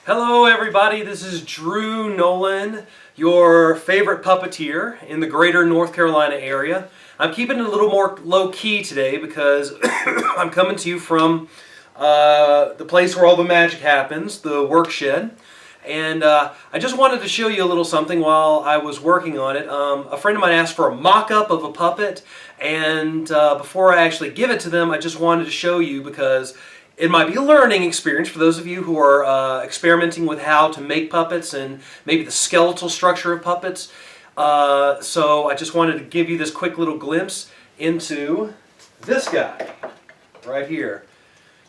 Hello everybody, this is Drew Nowlin, your favorite puppeteer in the greater North Carolina area. I'm keeping it a little more low-key today because I'm coming to you from the place where all the magic happens, the work shed. And I just wanted to show you a little something while I was working on it. A friend of mine asked for a mock-up of a puppet, and before I actually give it to them, I just wanted to show you because it might be a learning experience for those of you who are experimenting with how to make puppets and maybe the skeletal structure of puppets. So I just wanted to give you this quick little glimpse into this guy right here.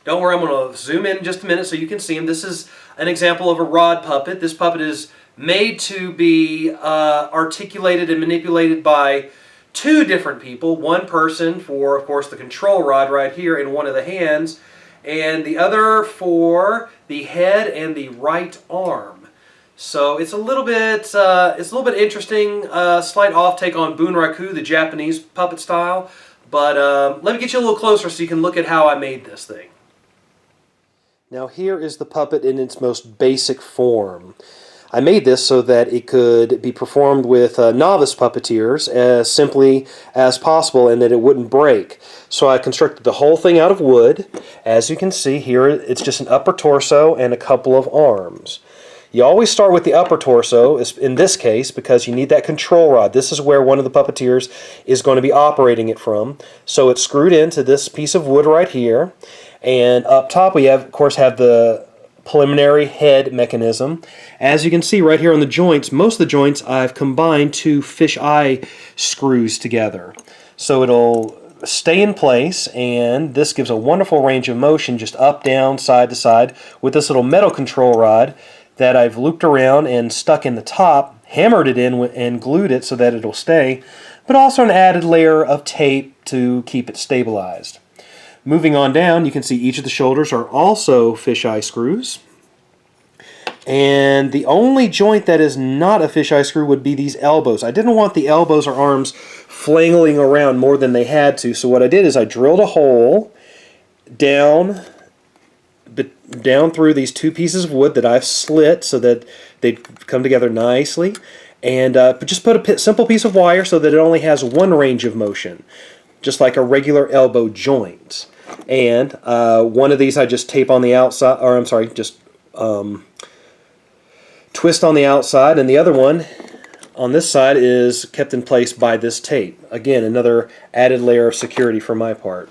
Don't worry, I'm going to zoom in just a minute so you can see him. This is an example of a rod puppet. This puppet is made to be articulated and manipulated by two different people. One person for, of course, the control rod right here in one of the hands, and the other for the head and the right arm. So it's a little bit interesting, slight off take on Bunraku, the Japanese puppet style. But let me get you a little closer so you can look at how I made this thing. Now here is the puppet in its most basic form. I made this so that it could be performed with novice puppeteers as simply as possible and that it wouldn't break. So I constructed the whole thing out of wood. As you can see here, it's just an upper torso and a couple of arms. You always start with the upper torso, in this case, because you need that control rod. This is where one of the puppeteers is going to be operating it from. So it's screwed into this piece of wood right here. And up top we have, of course, have the preliminary head mechanism. As you can see right here on the joints, most of the joints I've combined two fisheye screws together. So it'll stay in place, and this gives a wonderful range of motion just up, down, side to side with this little metal control rod that I've looped around and stuck in the top, hammered it in and glued it so that it'll stay, but also an added layer of tape to keep it stabilized. Moving on down, you can see each of the shoulders are also fisheye screws. And the only joint that is not a fisheye screw would be these elbows. I didn't want the elbows or arms flailing around more than they had to, so what I did is I drilled a hole down through these two pieces of wood that I've slit so that they'd come together nicely, and just put a simple piece of wire so that it only has one range of motion, just like a regular elbow joint. And one of these I just tape on the outside, or I'm sorry, just twist on the outside, and the other one on this side is kept in place by this tape. Again, another added layer of security for my part.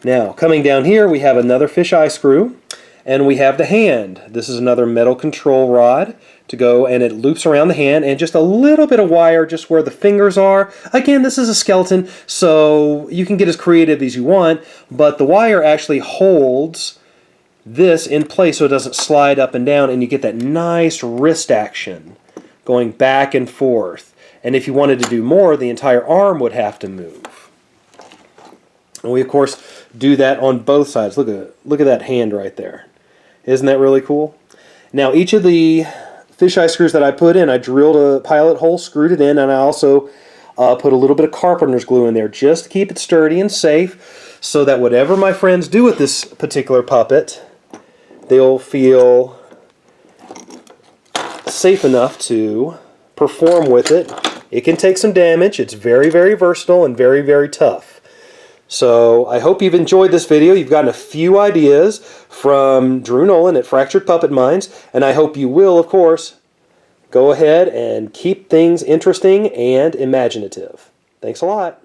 Now, coming down here, we have another fisheye screw, and we have the hand. This is another metal control rod to go, and it loops around the hand, and just a little bit of wire just where the fingers are. Again, this is a skeleton, so you can get as creative as you want, but the wire actually holds this in place so it doesn't slide up and down, and you get that nice wrist action going back and forth. And if you wanted to do more, the entire arm would have to move. And we, of course, do that on both sides. Look at that hand right there. Isn't that really cool? Now, each of the fisheye screws that I put in, I drilled a pilot hole, screwed it in, and I also put a little bit of carpenter's glue in there just to keep it sturdy and safe so that whatever my friends do with this particular puppet, they'll feel safe enough to perform with it. It can take some damage. It's very, very versatile and very, very tough. So I hope you've enjoyed this video. You've gotten a few ideas from Drew Nowlin at Fractured Puppet Minds, and I hope you will, of course, go ahead and keep things interesting and imaginative. Thanks a lot.